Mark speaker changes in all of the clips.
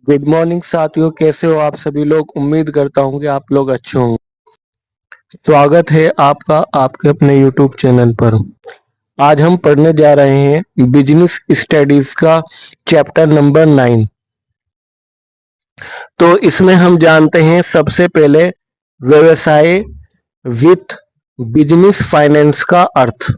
Speaker 1: Good morning साथियों, कैसे हो आप सभी लोग। उम्मीद करता हूँ कि आप लोग अच्छे होंगे। स्वागत है आपका आपके अपने यूट्यूब चैनल पर। आज हम पढ़ने जा रहे हैं बिजनेस स्टडीज का चैप्टर नंबर 9। तो इसमें हम जानते हैं सबसे पहले व्यवसाय वित्त बिजनेस फाइनेंस का अर्थ।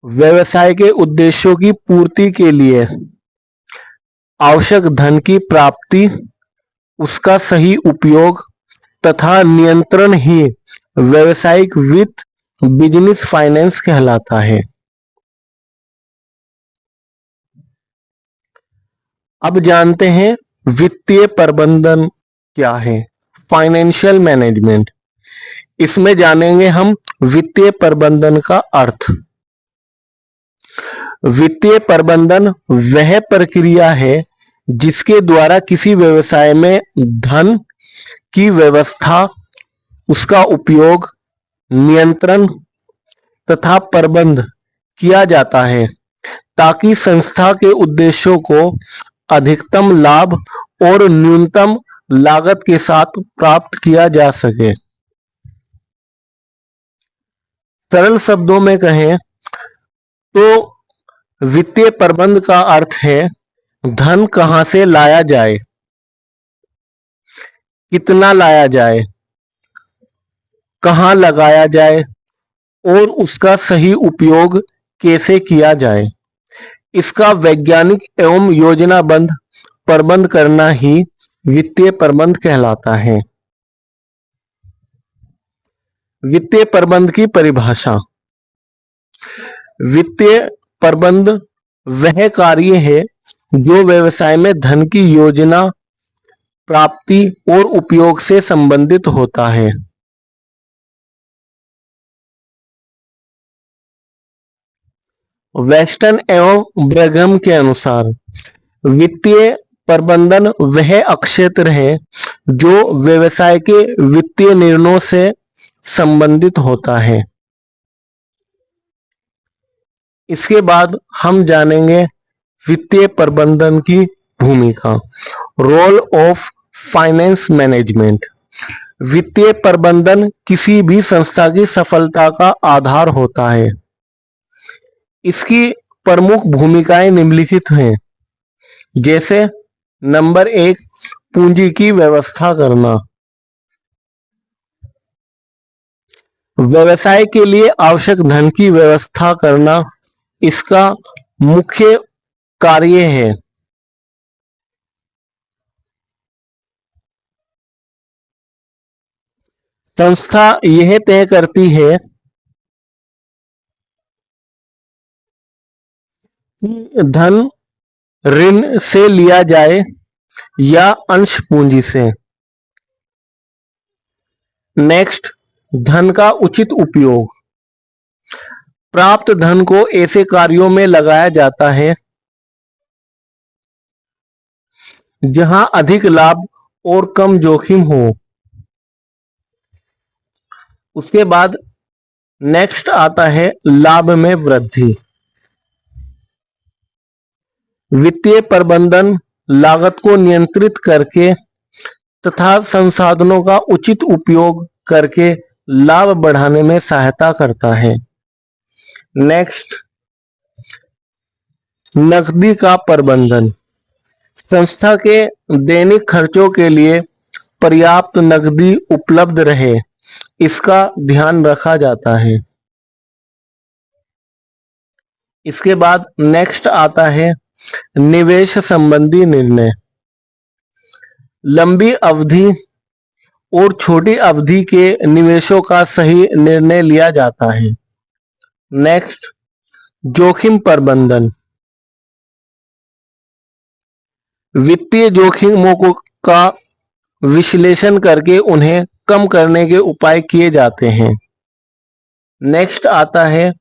Speaker 1: व्यवसाय के उद्देश्यों की पूर्ति के लिए आवश्यक धन की प्राप्ति, उसका सही उपयोग तथा नियंत्रण ही व्यावसायिक वित्त बिजनेस फाइनेंस कहलाता है। अब जानते हैं वित्तीय प्रबंधन क्या है। Financial management. इसमें जानेंगे हम वित्तीय प्रबंधन का अर्थ। वित्तीय प्रबंधन वह प्रक्रिया है जिसके द्वारा किसी व्यवसाय में धन की व्यवस्था, उसका उपयोग, नियंत्रण तथा प्रबंध किया जाता है ताकि संस्था के उद्देश्यों को अधिकतम लाभ और न्यूनतम लागत के साथ प्राप्त किया जा सके। सरल शब्दों में कहें तो वित्तीय प्रबंध का अर्थ है धन कहां से लाया जाए, कितना लाया जाए, कहां लगाया जाए और उसका सही उपयोग कैसे किया जाए। इसका वैज्ञानिक एवं योजनाबद्ध प्रबंध करना ही वित्तीय प्रबंध कहलाता है। वित्तीय प्रबंध की परिभाषा। वित्तीय प्रबंध वह कार्य है जो व्यवसाय में धन की योजना, प्राप्ति और उपयोग से संबंधित होता है। वेस्टन एवं ब्रैघम के अनुसार वित्तीय प्रबंधन वह क्षेत्र है जो व्यवसाय के वित्तीय निर्णयों से संबंधित होता है। इसके बाद हम जानेंगे वित्तीय प्रबंधन की भूमिका। Role of finance management. वित्तीय प्रबंधन किसी भी संस्था की सफलता का आधार होता है। इसकी प्रमुख भूमिकाएं निम्नलिखित हैं, जैसे नंबर 1 पूंजी की व्यवस्था करना। व्यवसाय के लिए आवश्यक धन की व्यवस्था करना इसका मुख्य कार्य है। संस्था यह तय करती है कि धन ऋण से लिया जाए या अंश पूंजी से। नेक्स्ट, धन का उचित उपयोग। प्राप्त धन को ऐसे कार्यों में लगाया जाता है जहां अधिक लाभ और कम जोखिम हो। उसके बाद नेक्स्ट आता है लाभ में वृद्धि। वित्तीय प्रबंधन लागत को नियंत्रित करके तथा संसाधनों का उचित उपयोग करके लाभ बढ़ाने में सहायता करता है। नेक्स्ट, नकदी का प्रबंधन। संस्था के दैनिक खर्चों के लिए पर्याप्त नकदी उपलब्ध रहे, इसका ध्यान रखा जाता है। इसके बाद नेक्स्ट आता है निवेश संबंधी निर्णय। लंबी अवधि और छोटी अवधि के निवेशों का सही निर्णय लिया जाता है। नेक्स्ट, जोखिम प्रबंधन। वित्तीय जोखिमों का विश्लेषण करके उन्हें कम करने के उपाय किए जाते हैं। नेक्स्ट आता है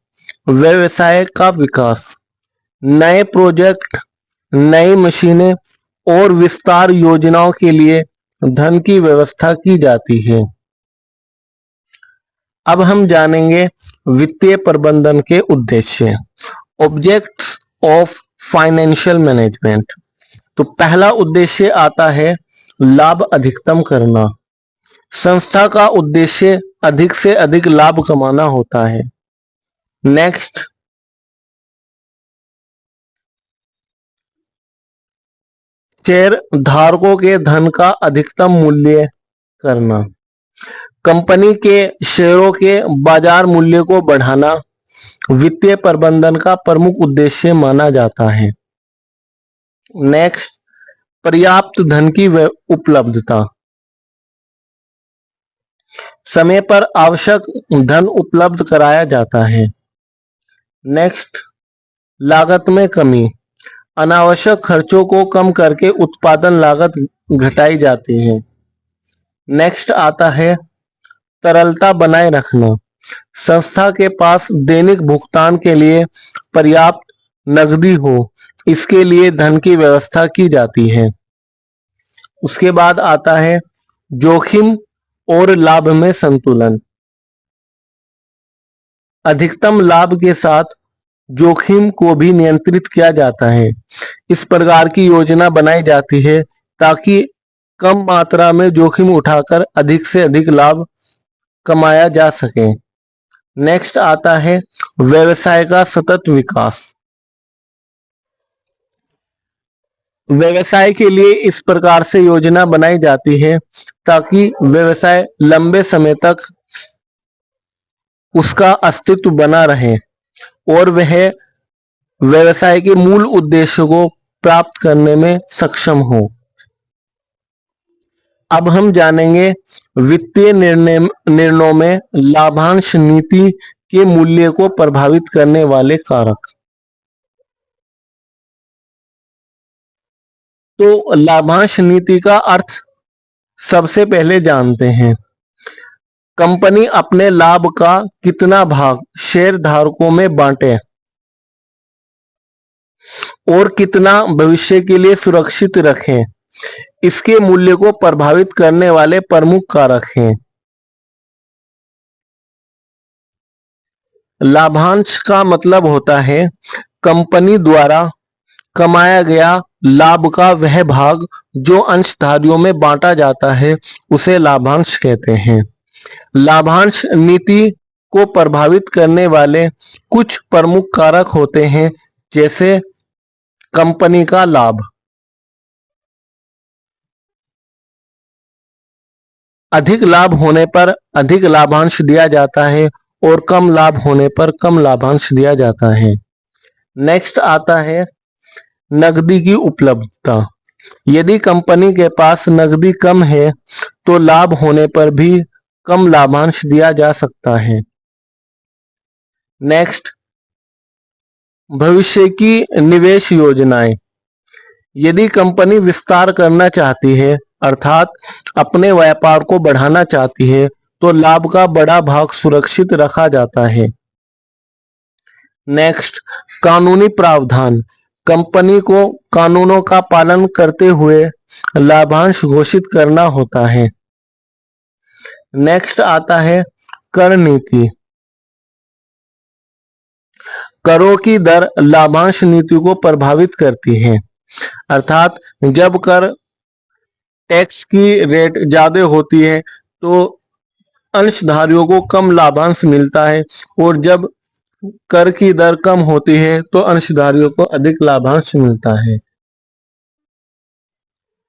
Speaker 1: व्यवसाय का विकास। नए प्रोजेक्ट, नई मशीनें और विस्तार योजनाओं के लिए धन की व्यवस्था की जाती है। अब हम जानेंगे वित्तीय प्रबंधन के उद्देश्य। Objects of financial management. तो पहला उद्देश्य आता है लाभ अधिकतम करना। संस्था का उद्देश्य अधिक से अधिक लाभ कमाना होता है। नेक्स्ट, शेयर धारकों के धन का अधिकतम मूल्य करना। कंपनी के शेयरों के बाजार मूल्य को बढ़ाना वित्तीय प्रबंधन का प्रमुख उद्देश्य माना जाता है। नेक्स्ट, पर्याप्त धन की उपलब्धता। समय पर आवश्यक धन उपलब्ध कराया जाता है। नेक्स्ट, लागत में कमी। अनावश्यक खर्चों को कम करके उत्पादन लागत घटाई जाती है। नेक्स्ट आता है तरलता बनाए रखना। संस्था के पास दैनिक भुगतान के लिए पर्याप्त नकदी हो, इसके लिए धन की व्यवस्था की जाती है। उसके बाद आता है जोखिम और लाभ में संतुलन। अधिकतम लाभ के साथ जोखिम को भी नियंत्रित किया जाता है। इस प्रकार की योजना बनाई जाती है ताकि कम मात्रा में जोखिम उठाकर अधिक से अधिक लाभ कमाया जा सके। नेक्स्ट आता है व्यवसाय का सतत विकास। व्यवसाय के लिए इस प्रकार से योजना बनाई जाती है ताकि व्यवसाय लंबे समय तक उसका अस्तित्व बना रहे और वह व्यवसाय के मूल उद्देश्य को प्राप्त करने में सक्षम हो। अब हम जानेंगे वित्तीय निर्णयों में लाभांश नीति के मूल्य को प्रभावित करने वाले कारक। तो लाभांश नीति का अर्थ सबसे पहले जानते हैं। कंपनी अपने लाभ का कितना भाग शेयर धारकों में बांटे और कितना भविष्य के लिए सुरक्षित रखें, इसके मूल्य को प्रभावित करने वाले प्रमुख कारक हैं। लाभांश का मतलब होता है कंपनी द्वारा कमाया गया लाभ का वह भाग जो अंशधारियों में बांटा जाता है, उसे लाभांश कहते हैं। लाभांश नीति को प्रभावित करने वाले कुछ प्रमुख कारक होते हैं, जैसे कंपनी का लाभ। अधिक लाभ होने पर अधिक लाभांश दिया जाता है और कम लाभ होने पर कम लाभांश दिया जाता है। नेक्स्ट आता है नकदी की उपलब्धता। यदि कंपनी के पास नकदी कम है तो लाभ होने पर भी कम लाभांश दिया जा सकता है। नेक्स्ट, भविष्य की निवेश योजनाएं। यदि कंपनी विस्तार करना चाहती है अर्थात अपने व्यापार को बढ़ाना चाहती है तो लाभ का बड़ा भाग सुरक्षित रखा जाता है। नेक्स्ट, कानूनी प्रावधान। कंपनी को कानूनों का पालन करते हुए लाभांश घोषित करना होता है। नेक्स्ट आता है कर नीति। करों की दर लाभांश नीति को प्रभावित करती है, अर्थात जब कर टैक्स की रेट ज्यादा होती है तो अंशधारियों को कम लाभांश मिलता है और जब कर की दर कम होती है तो अंशधारियों को अधिक लाभांश मिलता है।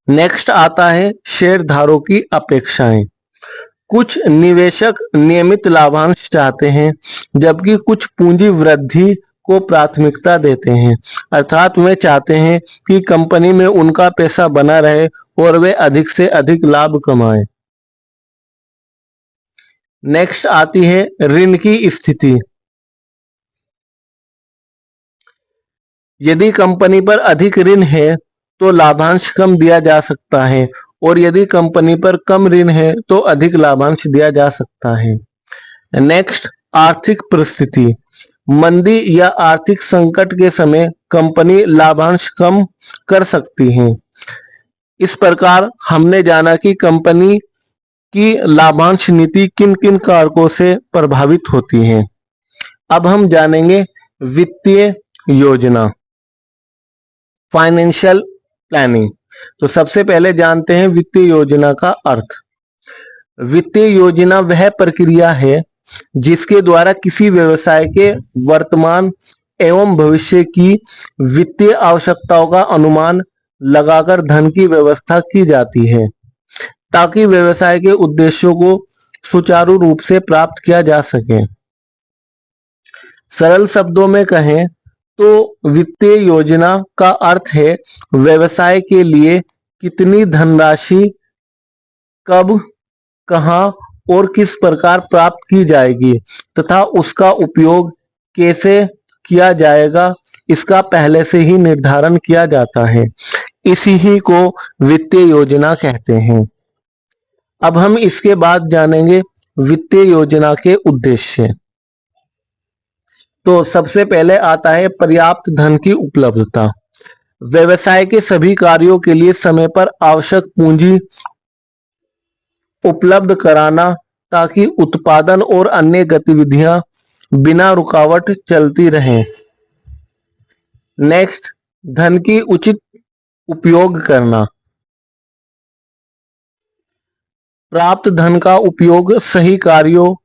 Speaker 1: नेक्स्ट आता है शेयरधारकों की अपेक्षाएं। कुछ निवेशक नियमित लाभांश चाहते हैं जबकि कुछ पूंजी वृद्धि को प्राथमिकता देते हैं, अर्थात वे चाहते हैं कि कंपनी में उनका पैसा बना रहे और वे अधिक से अधिक लाभ कमाएं। नेक्स्ट आती है ऋण की स्थिति। यदि कंपनी पर अधिक ऋण है तो लाभांश कम दिया जा सकता है और यदि कंपनी पर कम ऋण है तो अधिक लाभांश दिया जा सकता है। नेक्स्ट, आर्थिक परिस्थिति। मंदी या आर्थिक संकट के समय कंपनी लाभांश कम कर सकती है। इस प्रकार हमने जाना कि कंपनी की लाभांश नीति किन किन कारकों से प्रभावित होती है। अब हम जानेंगे वित्तीय योजना, फाइनेंशियल प्लानिंग। तो सबसे पहले जानते हैं वित्तीय योजना का अर्थ। वित्तीय योजना वह प्रक्रिया है जिसके द्वारा किसी व्यवसाय के वर्तमान एवं भविष्य की वित्तीय आवश्यकताओं का अनुमान लगाकर धन की व्यवस्था की जाती है ताकि व्यवसाय के उद्देश्यों को सुचारू रूप से प्राप्त किया जा सके। सरल शब्दों में कहें तो वित्तीय योजना का अर्थ है व्यवसाय के लिए कितनी धनराशि कब, कहां और किस प्रकार प्राप्त की जाएगी तथा उसका उपयोग कैसे किया जाएगा, इसका पहले से ही निर्धारण किया जाता है। इसी ही को वित्तीय योजना कहते हैं। अब हम इसके बाद जानेंगे वित्तीय योजना के उद्देश्य। तो सबसे पहले आता है पर्याप्त धन की उपलब्धता। व्यवसाय के सभी कार्यों के लिए समय पर आवश्यक पूंजी उपलब्ध कराना ताकि उत्पादन और अन्य गतिविधियां बिना रुकावट चलती रहें। नेक्स्ट, धन की उचित उपयोग करना। प्राप्त धन का उपयोग सही कार्यों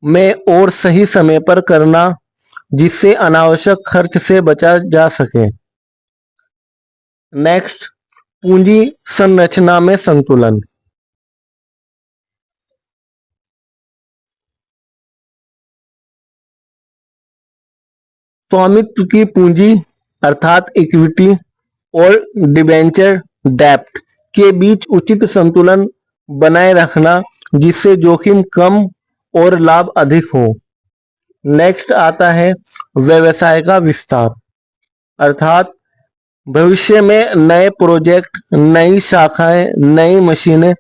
Speaker 1: में और सही समय पर करना जिससे अनावश्यक खर्च से बचा जा सके। नेक्स्ट, पूंजी संरचना में संतुलन। स्वामित्व की पूंजी अर्थात इक्विटी और डिबेंचर डेब्ट के बीच उचित संतुलन बनाए रखना जिससे जोखिम कम और लाभ अधिक हो। नेक्स्ट आता है व्यवसाय का विस्तार अर्थात भविष्य में नए प्रोजेक्ट, नई शाखाएं, नई मशीनें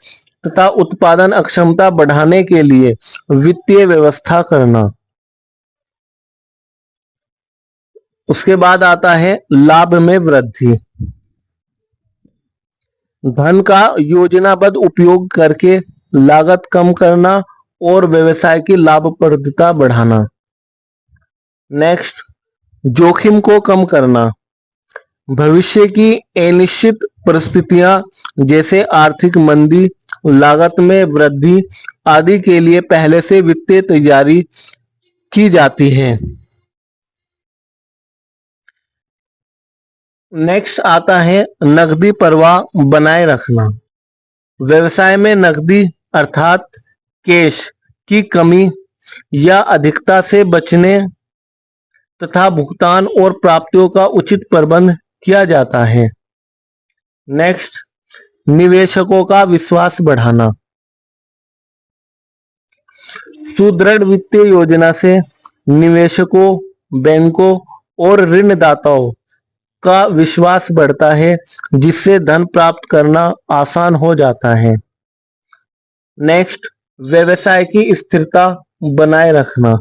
Speaker 1: तथा उत्पादन अक्षमता बढ़ाने के लिए वित्तीय व्यवस्था करना। उसके बाद आता है लाभ में वृद्धि। धन का योजनाबद्ध उपयोग करके लागत कम करना और व्यवसाय की लाभप्रदता बढ़ाना। नेक्स्ट, जोखिम को कम करना। भविष्य की अनिश्चित परिस्थितियां जैसे आर्थिक मंदी, लागत में वृद्धि आदि के लिए पहले से वित्तीय तैयारी की जाती है। नेक्स्ट आता है नकदी प्रवाह बनाए रखना। व्यवसाय में नकदी अर्थात कैश की कमी या अधिकता से बचने तथा भुगतान और प्राप्तियों का उचित प्रबंध किया जाता है। नेक्स्ट, निवेशकों का विश्वास बढ़ाना। सुदृढ़ वित्तीय योजना से निवेशकों, बैंकों और ऋणदाताओं का विश्वास बढ़ता है जिससे धन प्राप्त करना आसान हो जाता है। नेक्स्ट, व्यवसाय की स्थिरता बनाए रखना।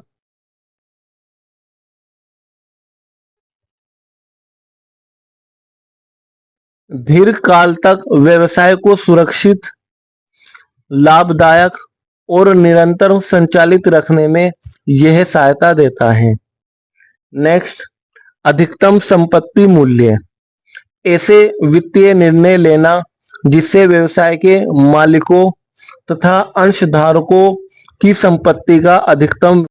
Speaker 1: दीर्घकाल तक व्यवसाय को सुरक्षित, लाभदायक और निरंतर संचालित रखने में यह सहायता देता है। नेक्स्ट, अधिकतम संपत्ति मूल्य। ऐसे वित्तीय निर्णय लेना जिससे व्यवसाय के मालिकों तथा अंशधारकों की संपत्ति का अधिकतम